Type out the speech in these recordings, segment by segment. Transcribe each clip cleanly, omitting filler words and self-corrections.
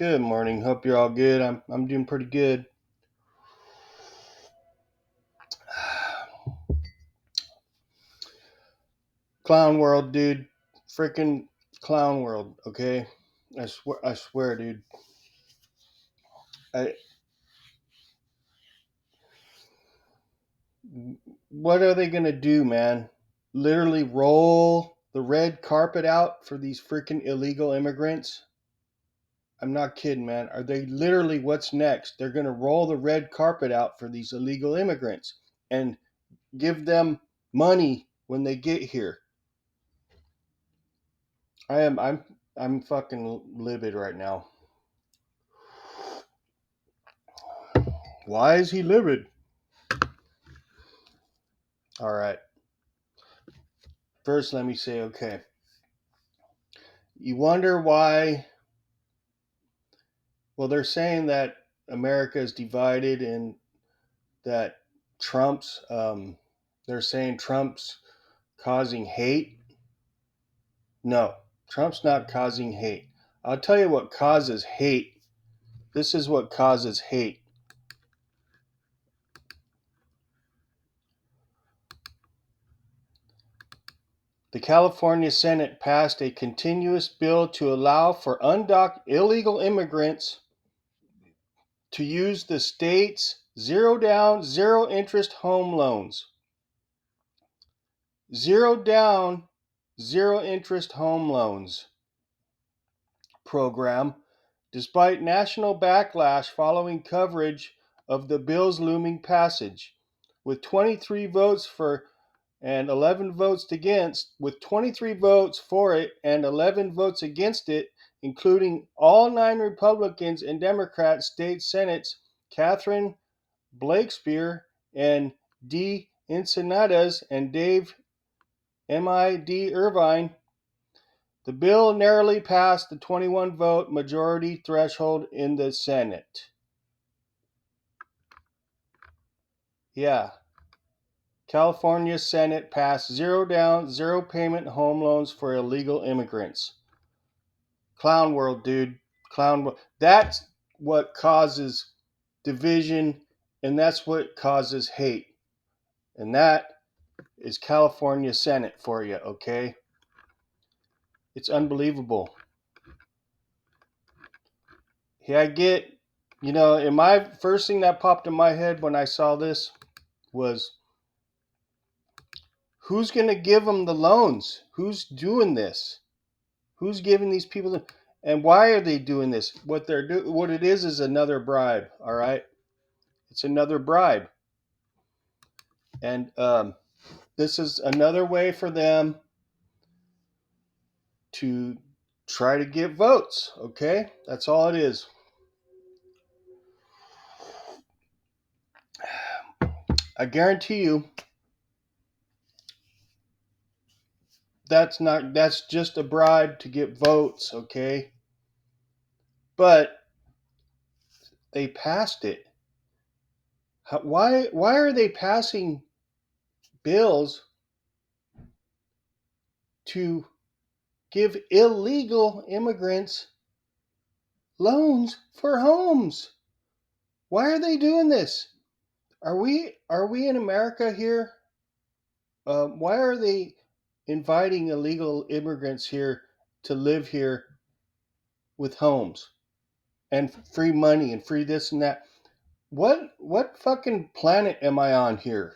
Good morning. Hope you're all good. I'm doing pretty good. Clown world, dude. Freaking clown world. Okay, I swear, dude. I, what are they gonna do, man? Literally roll the red carpet out for these freaking illegal immigrants? I'm not kidding, man. Are they literally what's next? They're gonna roll the red carpet out for these illegal immigrants and give them money when they get here. I'm fucking livid right now. Why is he livid? All right. First, let me say, okay. You wonder why. Well, they're saying that America is divided and that they're saying Trump's causing hate. No, Trump's not causing hate. I'll tell you what causes hate. This is what causes hate. The California Senate passed a continuous bill to allow for undocked illegal immigrants to use the state's zero down, zero interest home loans. Zero down, zero interest home loans program, despite national backlash following coverage of the bill's looming passage. With 23 votes for and 11 votes against, with 23 votes for it and 11 votes against it, including all 9 Republicans and Democrats state Senates Catherine Blakespear and D. Ensenadas and Dave M.I.D. Irvine, the bill narrowly passed the 21 vote majority threshold in the Senate. Yeah. California Senate passed zero down, zero payment home loans for illegal immigrants. Clown world, dude. Clown world. That's what causes division, and that's what causes hate. And that is California Senate for you, okay? It's unbelievable. Yeah, I get, in my first thing that popped in my head when I saw this was who's going to give them the loans? Who's doing this? Who's giving these people and why are they doing this? What it is another bribe, all right? It's another bribe. And this is another way for them to try to get votes, okay? That's all it is. I guarantee you that's just a bribe to get votes, okay? But they passed it. Why are they passing bills to give illegal immigrants loans for homes? Why are they doing this? Are we in America here? Why are they inviting illegal immigrants here to live here with homes and free money and free this and that? What fucking planet am I on here?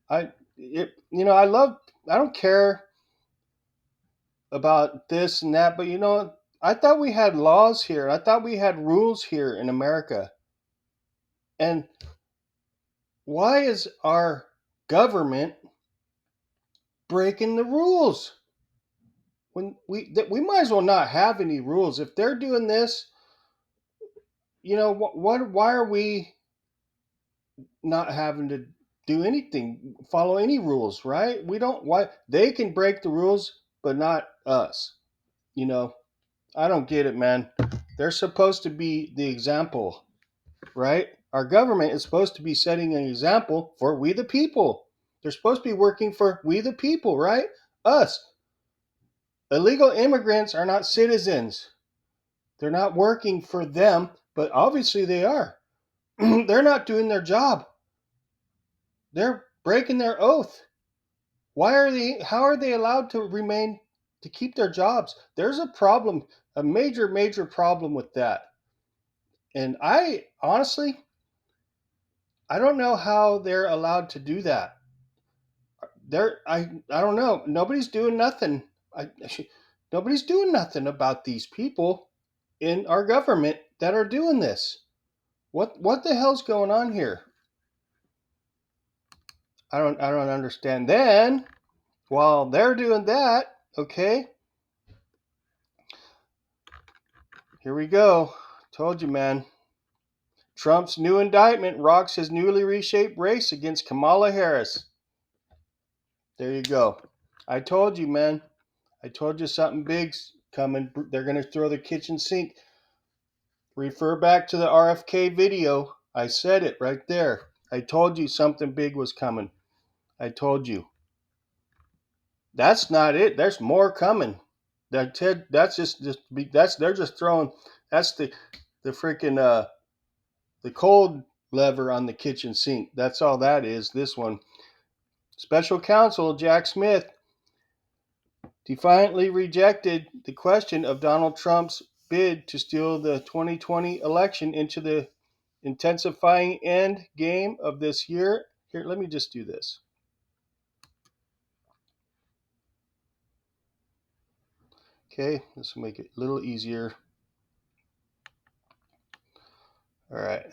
I don't care about this and that, but I thought we had laws here. I thought we had rules here in America. And why is our government breaking the rules? When we might as well not have any rules. If they're doing this, why are we not having to do anything, follow any rules, right? We don't why they can break the rules but not us. You know, I don't get it, man. They're supposed to be the example, right? Our government is supposed to be setting an example for we the people. They're supposed to be working for we the people, right? Us. Illegal immigrants are not citizens. They're not working for them, but obviously they are. They're not doing their job. They're breaking their oath. How are they allowed to keep their jobs? There's a problem, a major problem with that. And I don't know how they're allowed to do that. I don't know. Nobody's doing nothing. Nobody's doing nothing about these people in our government that are doing this. What the hell's going on here? I don't understand. Then while they're doing that, okay, here we go. Told you, man. Trump's new indictment rocks his newly reshaped race against Kamala Harris. There you go. I told you, man. I told you something big's coming. They're going to throw the kitchen sink. Refer back to the RFK video. I said it right there. I told you something big was coming. I told you. That's not it. There's more coming. That's they're just throwing. That's the freaking the cold lever on the kitchen sink. That's all that is. This one. Special counsel Jack Smith defiantly rejected the question of Donald Trump's bid to steal the 2020 election into the intensifying end game of this year. Here, let me just do this. Okay, this will make it a little easier. All right.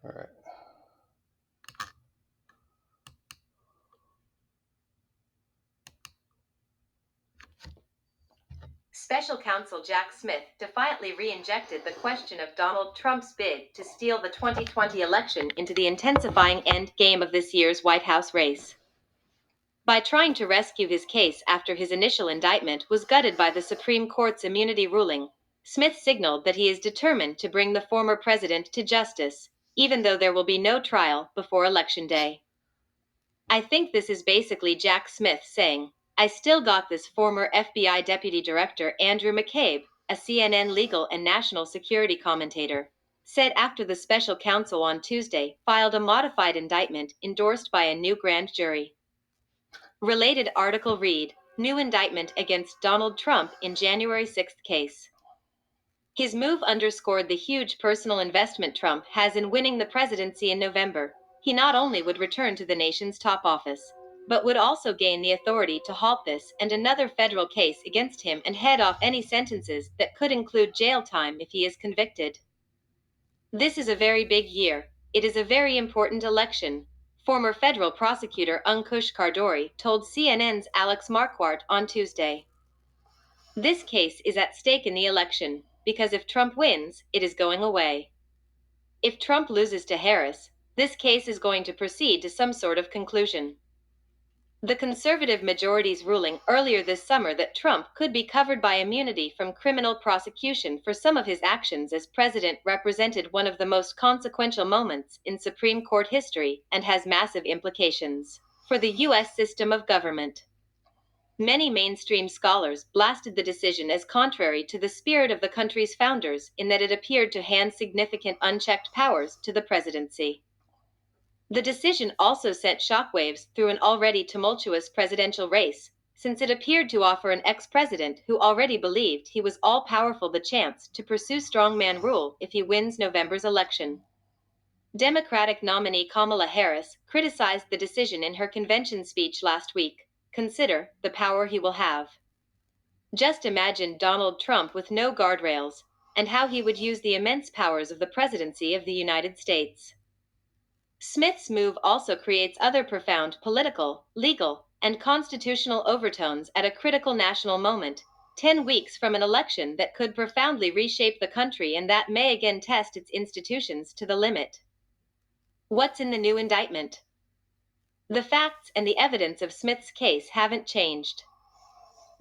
All right. Special counsel Jack Smith defiantly re-injected the question of Donald Trump's bid to steal the 2020 election into the intensifying end game of this year's White House race. By trying to rescue his case after his initial indictment was gutted by the Supreme Court's immunity ruling, Smith signaled that he is determined to bring the former president to justice, even though there will be no trial before Election Day. I think this is basically Jack Smith saying, I still got this. Former FBI Deputy Director Andrew McCabe, a CNN legal and national security commentator, said after the special counsel on Tuesday filed a modified indictment endorsed by a new grand jury. Related article read, New indictment against Donald Trump in January 6th case. His move underscored the huge personal investment Trump has in winning the presidency in November. He not only would return to the nation's top office, but would also gain the authority to halt this and another federal case against him and head off any sentences that could include jail time if he is convicted. This is a very big year. It is a very important election, former federal prosecutor Ankush Kardori told CNN's Alex Marquardt on Tuesday. This case is at stake in the election, because if Trump wins, it is going away. If Trump loses to Harris, this case is going to proceed to some sort of conclusion. The conservative majority's ruling earlier this summer that Trump could be covered by immunity from criminal prosecution for some of his actions as president represented one of the most consequential moments in Supreme Court history and has massive implications for the U.S. system of government. Many mainstream scholars blasted the decision as contrary to the spirit of the country's founders in that it appeared to hand significant unchecked powers to the presidency. The decision also sent shockwaves through an already tumultuous presidential race, since it appeared to offer an ex-president who already believed he was all-powerful the chance to pursue strongman rule if he wins November's election. Democratic nominee Kamala Harris criticized the decision in her convention speech last week. Consider the power he will have. Just imagine Donald Trump with no guardrails, and how he would use the immense powers of the presidency of the United States. Smith's move also creates other profound political, legal, and constitutional overtones at a critical national moment, 10 weeks from an election that could profoundly reshape the country and that may again test its institutions to the limit. What's in the new indictment? The facts and the evidence of Smith's case haven't changed.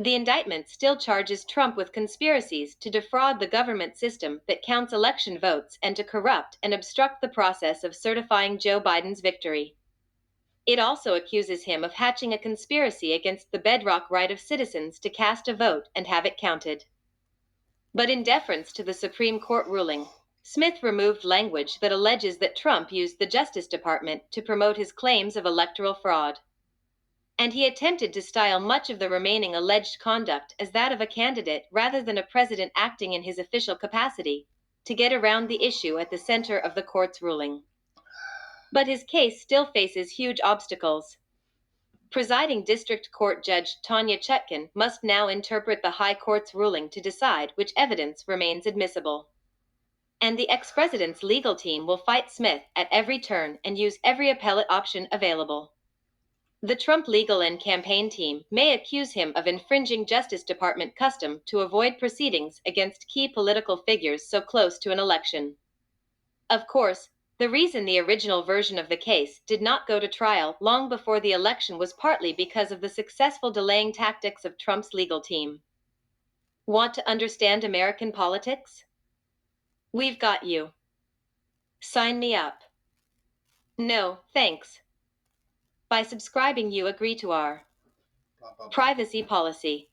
The indictment still charges Trump with conspiracies to defraud the government system that counts election votes and to corrupt and obstruct the process of certifying Joe Biden's victory. It also accuses him of hatching a conspiracy against the bedrock right of citizens to cast a vote and have it counted. But in deference to the Supreme Court ruling, Smith removed language that alleges that Trump used the Justice Department to promote his claims of electoral fraud. And he attempted to style much of the remaining alleged conduct as that of a candidate rather than a president acting in his official capacity, to get around the issue at the center of the court's ruling. But his case still faces huge obstacles. Presiding District Court Judge Tanya Chutkan must now interpret the High Court's ruling to decide which evidence remains admissible. And the ex-president's legal team will fight Smith at every turn and use every appellate option available. The Trump legal and campaign team may accuse him of infringing Justice Department custom to avoid proceedings against key political figures so close to an election. Of course, the reason the original version of the case did not go to trial long before the election was partly because of the successful delaying tactics of Trump's legal team. Want to understand American politics? We've got you. Sign me up. No, thanks. By subscribing, you agree to our privacy policy.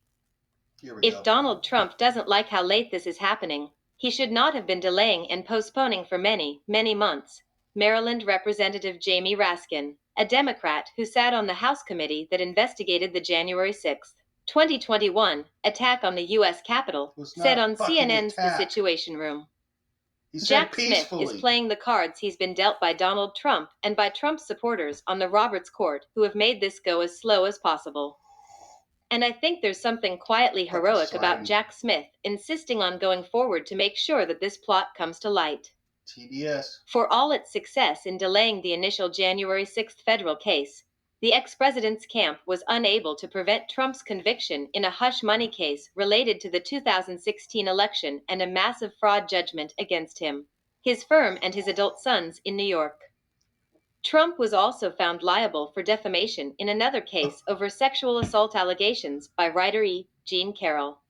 If Donald Trump doesn't like how late this is happening, he should not have been delaying and postponing for many, many months. Maryland Representative Jamie Raskin, a Democrat who sat on the House committee that investigated the January 6, 2021 attack on the U.S. Capitol, said on CNN's The Situation Room. Jack Smith is playing the cards he's been dealt by Donald Trump and by Trump's supporters on the Roberts Court, who have made this go as slow as possible. And I think there's something quietly heroic about Jack Smith insisting on going forward to make sure that this plot comes to light. TDS. For all its success in delaying the initial January 6th federal case, the ex-president's camp was unable to prevent Trump's conviction in a hush money case related to the 2016 election and a massive fraud judgment against him, his firm, and his adult sons in New York. Trump was also found liable for defamation in another case over sexual assault allegations by writer Jean Carroll.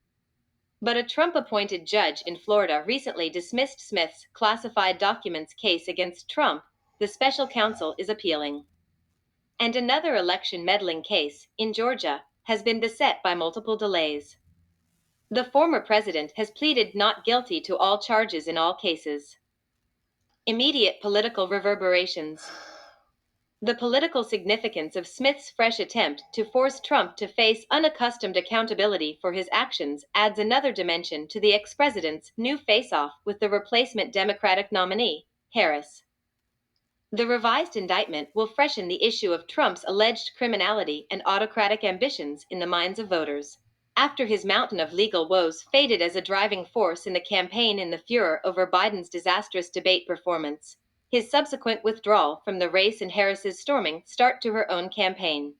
But a Trump-appointed judge in Florida recently dismissed Smith's classified documents case against Trump. The special counsel is appealing. And another election meddling case, in Georgia, has been beset by multiple delays. The former president has pleaded not guilty to all charges in all cases. Immediate political reverberations. The political significance of Smith's fresh attempt to force Trump to face unaccustomed accountability for his actions adds another dimension to the ex-president's new face-off with the replacement Democratic nominee, Harris. The revised indictment will freshen the issue of Trump's alleged criminality and autocratic ambitions in the minds of voters. After his mountain of legal woes faded as a driving force in the campaign in the furor over Biden's disastrous debate performance, his subsequent withdrawal from the race and Harris's storming start to her own campaign.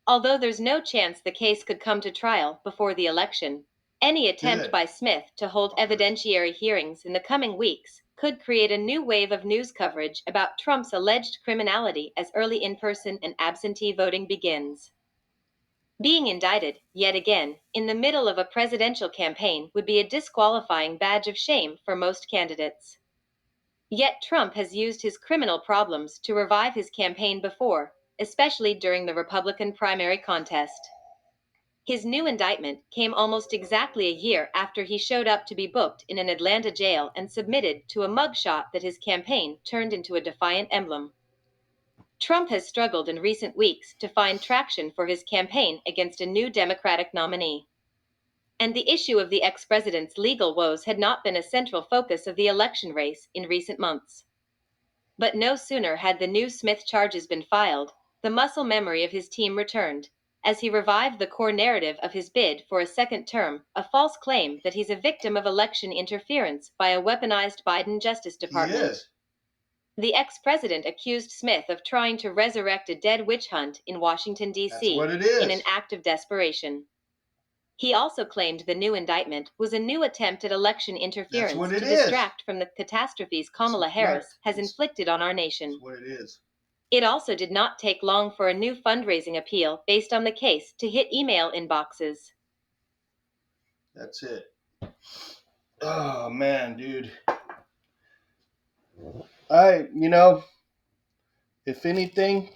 Although there's no chance the case could come to trial before the election, any attempt by Smith to hold evidentiary hearings in the coming weeks could create a new wave of news coverage about Trump's alleged criminality as early in-person and absentee voting begins. Being indicted, yet again, in the middle of a presidential campaign would be a disqualifying badge of shame for most candidates. Yet Trump has used his criminal problems to revive his campaign before, especially during the Republican primary contest. His new indictment came almost exactly a year after he showed up to be booked in an Atlanta jail and submitted to a mugshot that his campaign turned into a defiant emblem. Trump has struggled in recent weeks to find traction for his campaign against a new Democratic nominee. And the issue of the ex-president's legal woes had not been a central focus of the election race in recent months. But no sooner had the new Smith charges been filed, the muscle memory of his team returned, as he revived the core narrative of his bid for a second term, a false claim that he's a victim of election interference by a weaponized Biden Justice Department. He is. The ex-president accused Smith of trying to resurrect a dead witch hunt in Washington, D.C., in an act of desperation. He also claimed the new indictment was a new attempt at election interference to distract from the catastrophes Kamala Harris has inflicted on our nation. That's what it is. It also did not take long for a new fundraising appeal based on the case to hit email inboxes. That's it. Oh, man, dude. If anything,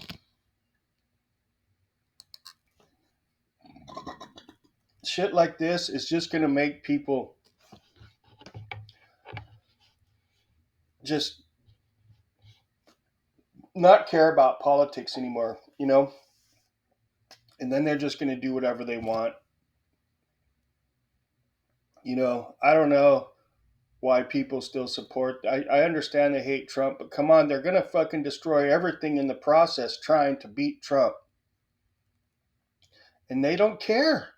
shit like this is just going to make people just not care about politics anymore, you know? And then they're just going to do whatever they want. You know, I don't know why people still support. I understand they hate Trump, but come on, they're going to fucking destroy everything in the process trying to beat Trump. And they don't care.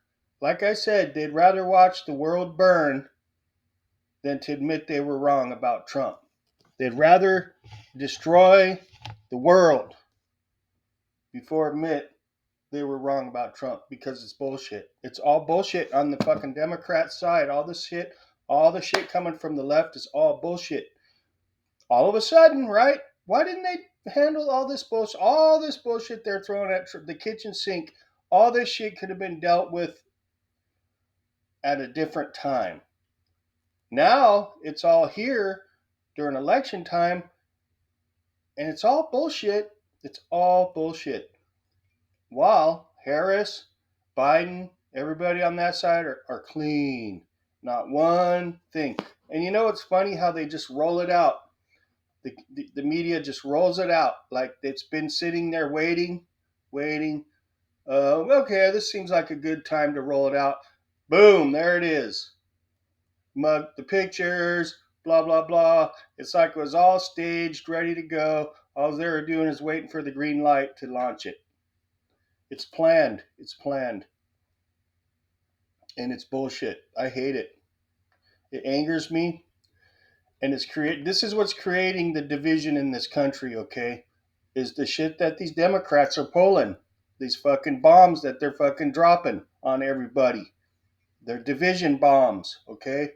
Like I said, they'd rather watch the world burn than to admit they were wrong about Trump. They'd rather destroy the world before admit they were wrong about Trump because it's bullshit. It's all bullshit on the fucking Democrat side. All the shit coming from the left is all bullshit. All of a sudden, right? Why didn't they handle all this bullshit? All this bullshit they're throwing at the kitchen sink. All this shit could have been dealt with at a different time. Now it's all here during election time, and it's all bullshit. It's all bullshit. While Harris, Biden, everybody on that side are clean. Not one thing. And you know it's funny how they just roll it out. The media just rolls it out like it's been sitting there waiting. Okay, this seems like a good time to roll it out. Boom, there it is. Mug the pictures, blah blah blah. It's like it was all staged, ready to go. All they were doing is waiting for the green light to launch it. It's planned. It's planned. And it's bullshit. I hate it. It angers me. And this is what's creating the division in this country, okay? Is the shit that these Democrats are pulling. These fucking bombs that they're fucking dropping on everybody. They're division bombs, okay?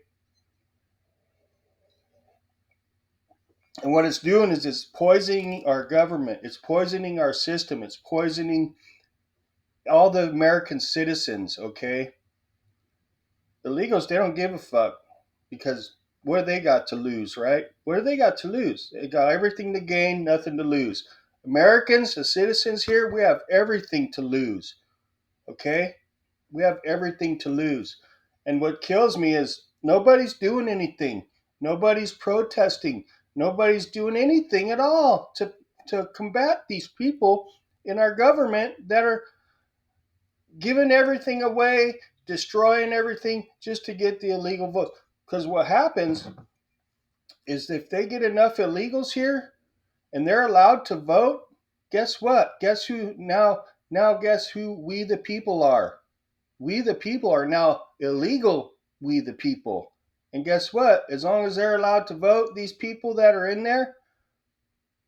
And what it's doing is it's poisoning our government. It's poisoning our system. It's poisoning all the American citizens, okay? Illegals, they don't give a fuck because what do they got to lose, right? What do they got to lose? They got everything to gain, nothing to lose. Americans, the citizens here, we have everything to lose, okay? We have everything to lose. And what kills me is nobody's doing anything. Nobody's protesting. Nobody's doing anything at all to combat these people in our government that are giving everything away, destroying everything just to get the illegal vote. Because what happens is if they get enough illegals here and they're allowed to vote, guess what? Guess who now guess who we the people are? We the people are now illegal, we the people. And guess what? As long as they're allowed to vote, these people that are in there,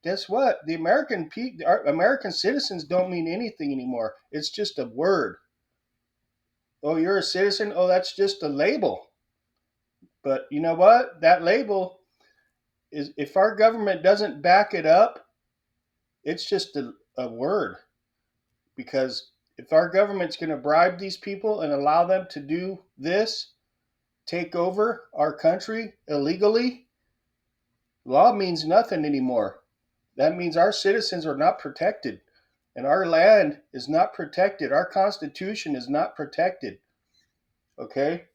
guess what? The American citizens don't mean anything anymore. It's just a word. Oh, you're a citizen? Oh, that's just a label. But you know what? That label is, if our government doesn't back it up, it's just a word. Because if our government's going to bribe these people and allow them to do this, take over our country illegally, law means nothing anymore. That means our citizens are not protected, and our land is not protected. Our Constitution is not protected. Okay?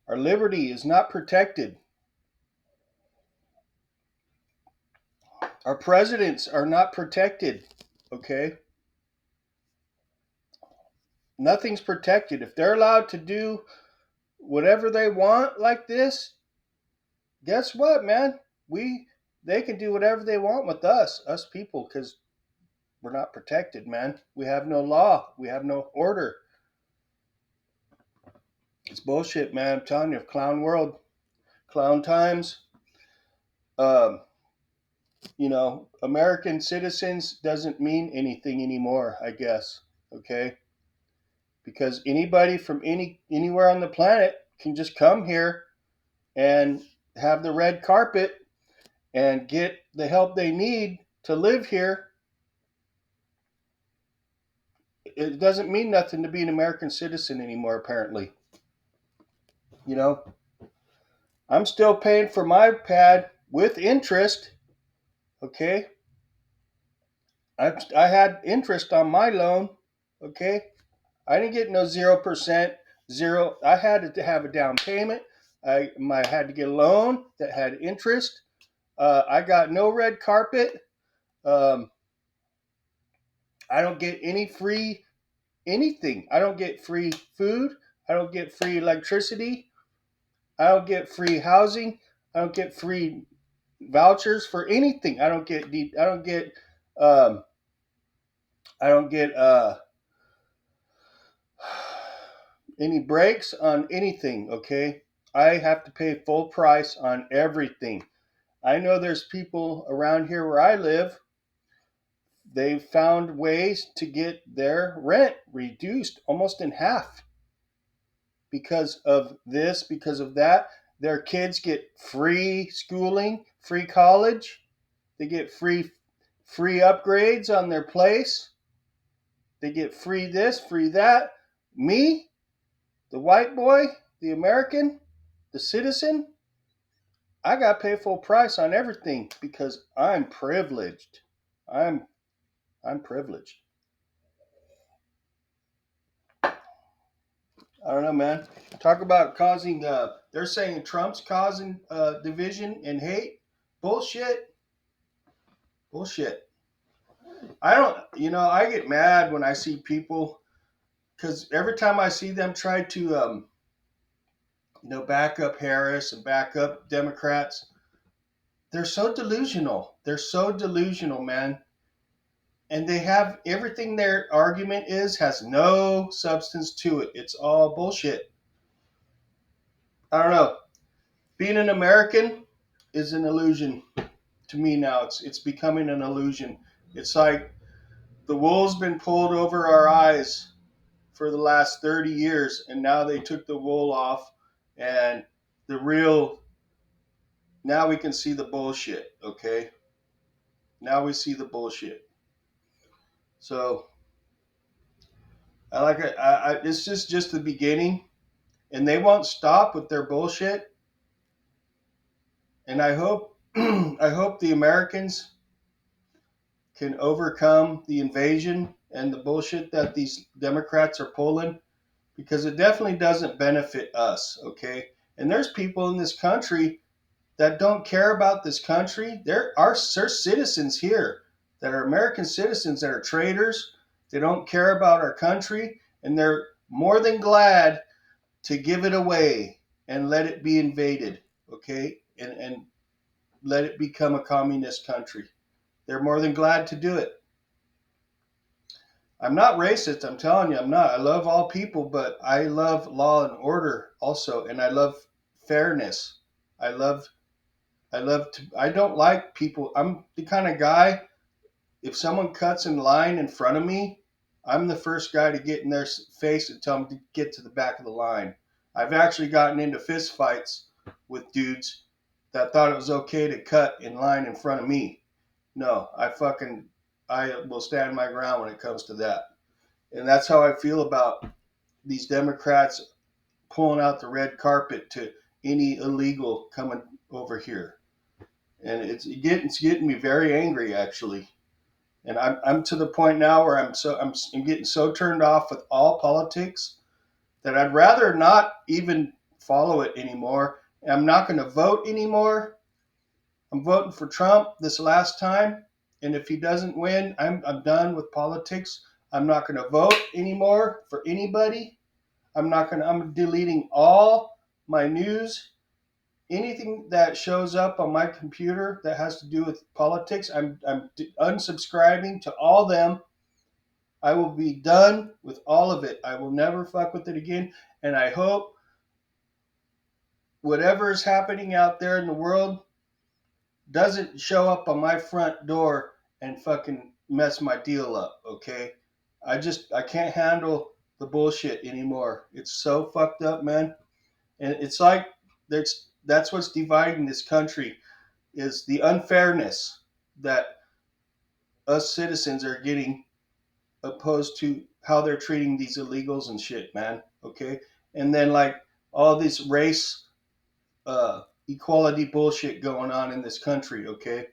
Our liberty is not protected. Our presidents are not protected. Okay? Nothing's protected. If they're allowed to do whatever they want like this, guess what, man? They can do whatever they want with us people, because we're not protected, man. We have no law. We have no order. It's bullshit, man. I'm telling you, clown world, clown times. Um, American citizens doesn't mean anything anymore, I guess. Okay, because anybody from anywhere on the planet can just come here and have the red carpet and get the help they need to live here. It doesn't mean nothing to be an American citizen anymore, apparently. You know, I'm still paying for my pad with interest. Okay, I had interest on my loan. Okay, I didn't get no 0%, zero. I had to have a down payment. I had to get a loan that had interest. I got no red carpet. Um, I don't get any free anything. I don't get free food. I don't get free electricity. I don't get free housing. I don't get free vouchers for anything. I don't get. I don't get. Um, I don't get any breaks on anything. Okay, I have to pay full price on everything. I know there's people around here where I live. They've found ways to get their rent reduced almost in half because of this, because of that. Their kids get free schooling, free college. They get free upgrades on their place. They get free this, free that. Me, the white boy, the American, the citizen, I got to pay full price on everything because I'm privileged. I'm I'm privileged. I don't know, man. Talk about causing. They're saying Trump's causing division and hate. Bullshit. Bullshit. I don't. I get mad when I see people because every time I see them try to, back up Harris and back up Democrats, they're so delusional. They're so delusional, man. And they have everything their argument is has no substance to it. It's all bullshit. I don't know. Being an American is an illusion to me now. It's becoming an illusion. It's like the wool's been pulled over our eyes for the last 30 years, and now they took the wool off, and the real now we can see the bullshit. Okay, now we see the bullshit. So I like it. It's just the beginning, and they won't stop with their bullshit. And I hope I hope the Americans can overcome the invasion and the bullshit that these Democrats are pulling because it definitely doesn't benefit us, okay? And there's people in this country that don't care about this country. There's citizens here that are American citizens that are traitors. They don't care about our country, and they're more than glad to give it away and let it be invaded, okay? And let it become a communist country. They're more than glad to do it. I'm not racist. I'm telling you, I'm not. I love all people, but I love law and order also, and I love fairness. I love. I love to. I don't like people. I'm the kind of guy. If someone cuts in line in front of me, I'm the first guy to get in their face and tell them to get to the back of the line. I've actually gotten into fist fights with dudes that thought it was okay to cut in line in front of me. No, I will stand my ground when it comes to that. And that's how I feel about these Democrats pulling out the red carpet to any illegal coming over here. And it's getting me very angry actually. And I'm to the point now where I'm getting so turned off with all politics that I'd rather not even follow it anymore. I'm not going to vote anymore. I'm voting for Trump this last time, and if he doesn't win, I'm done with politics. I'm not going to vote anymore for anybody. I'm deleting all my news. Anything that shows up on my computer that has to do with politics, I'm unsubscribing to all them. I will be done with all of it. I will never fuck with it again. And I hope whatever is happening out there in the world doesn't show up on my front door and fucking mess my deal up, okay? I can't handle the bullshit anymore. It's so fucked up, man. And it's like that's what's dividing this country is the unfairness that us citizens are getting opposed to how they're treating these illegals and shit, man. Okay? And then like all this race equality bullshit going on in this country, okay?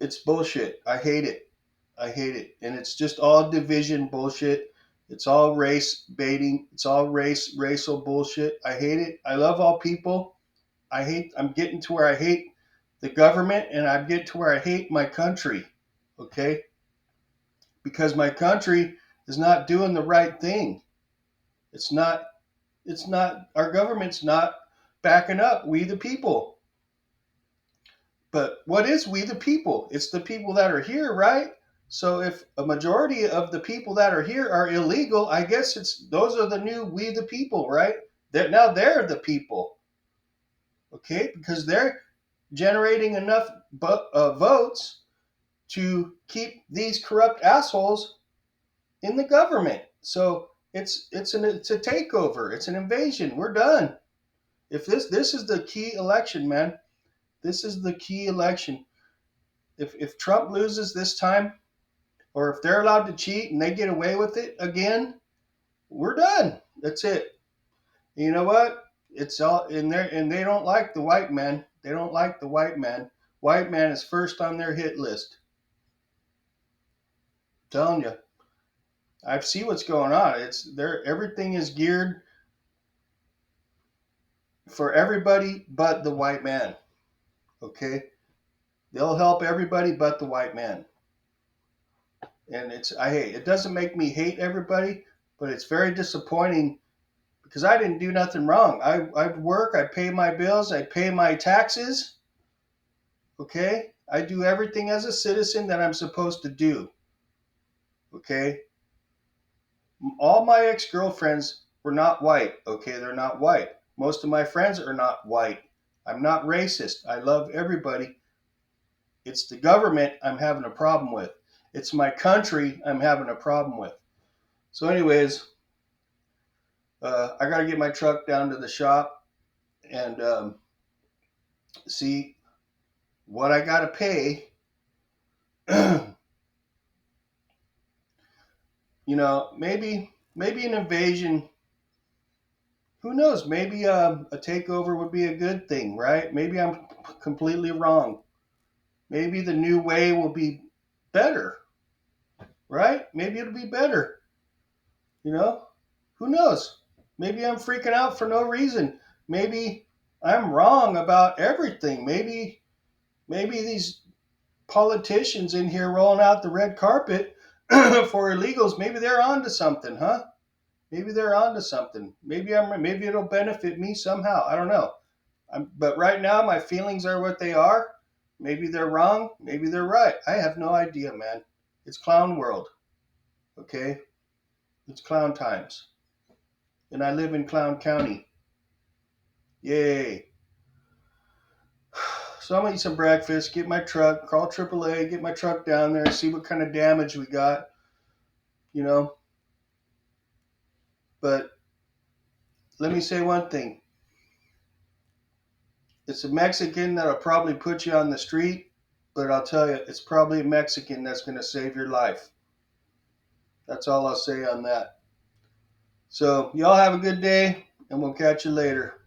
It's bullshit. I hate it. I hate it. And it's just all division bullshit. It's all race baiting. It's all racial bullshit. I hate it. I love all people. I'm getting to where I hate the government, and I'm getting to where I hate my country. Okay? Because my country is not doing the right thing. It's not, our government's not backing up we the people. But what is we the people? It's the people that are here, right? So if a majority of the people that are here are illegal, I guess it's those are the new we the people, right? That now they're the people, okay? Because they're generating enough votes to keep these corrupt assholes in the government. So it's a takeover. It's an invasion. We're done. If this is the key election, man. This is the key election. If Trump loses this time, or if they're allowed to cheat and they get away with it again, we're done. That's it. You know what? It's all in there, and they don't like the white man. They don't like the white man. White man is first on their hit list. I'm telling you, I see what's going on. It's there. Everything is geared for everybody but the white man. Okay, they'll help everybody but the white man. And I hate it. Doesn't make me hate everybody, but it's very disappointing because I didn't do nothing wrong. I work, I pay my bills, I pay my taxes. Okay, I do everything as a citizen that I'm supposed to do. Okay, all my ex-girlfriends were not white. Okay, they're not white. Most of my friends are not white. I'm not racist. I love everybody. It's the government I'm having a problem with. It's my country I'm having a problem with. So, anyways, I got to get my truck down to the shop and see what I got to pay. Maybe an invasion. Who knows? Maybe a takeover would be a good thing, right? Maybe I'm completely wrong. Maybe the new way will be better, right? Maybe it'll be better. You know, who knows? Maybe I'm freaking out for no reason. Maybe I'm wrong about everything. Maybe these politicians in here rolling out the red carpet for illegals, maybe they're onto something, huh? Maybe they're onto something. Maybe it'll benefit me somehow. I don't know. But right now, my feelings are what they are. Maybe they're wrong. Maybe they're right. I have no idea, man. It's clown world, okay? It's clown times. And I live in Clown County. Yay. So I'm gonna eat some breakfast, get my truck, call AAA, get my truck down there, see what kind of damage we got, you know. But let me say one thing. It's a Mexican that'll probably put you on the street, but I'll tell you, it's probably a Mexican that's going to save your life. That's all I'll say on that. So, y'all have a good day, and we'll catch you later.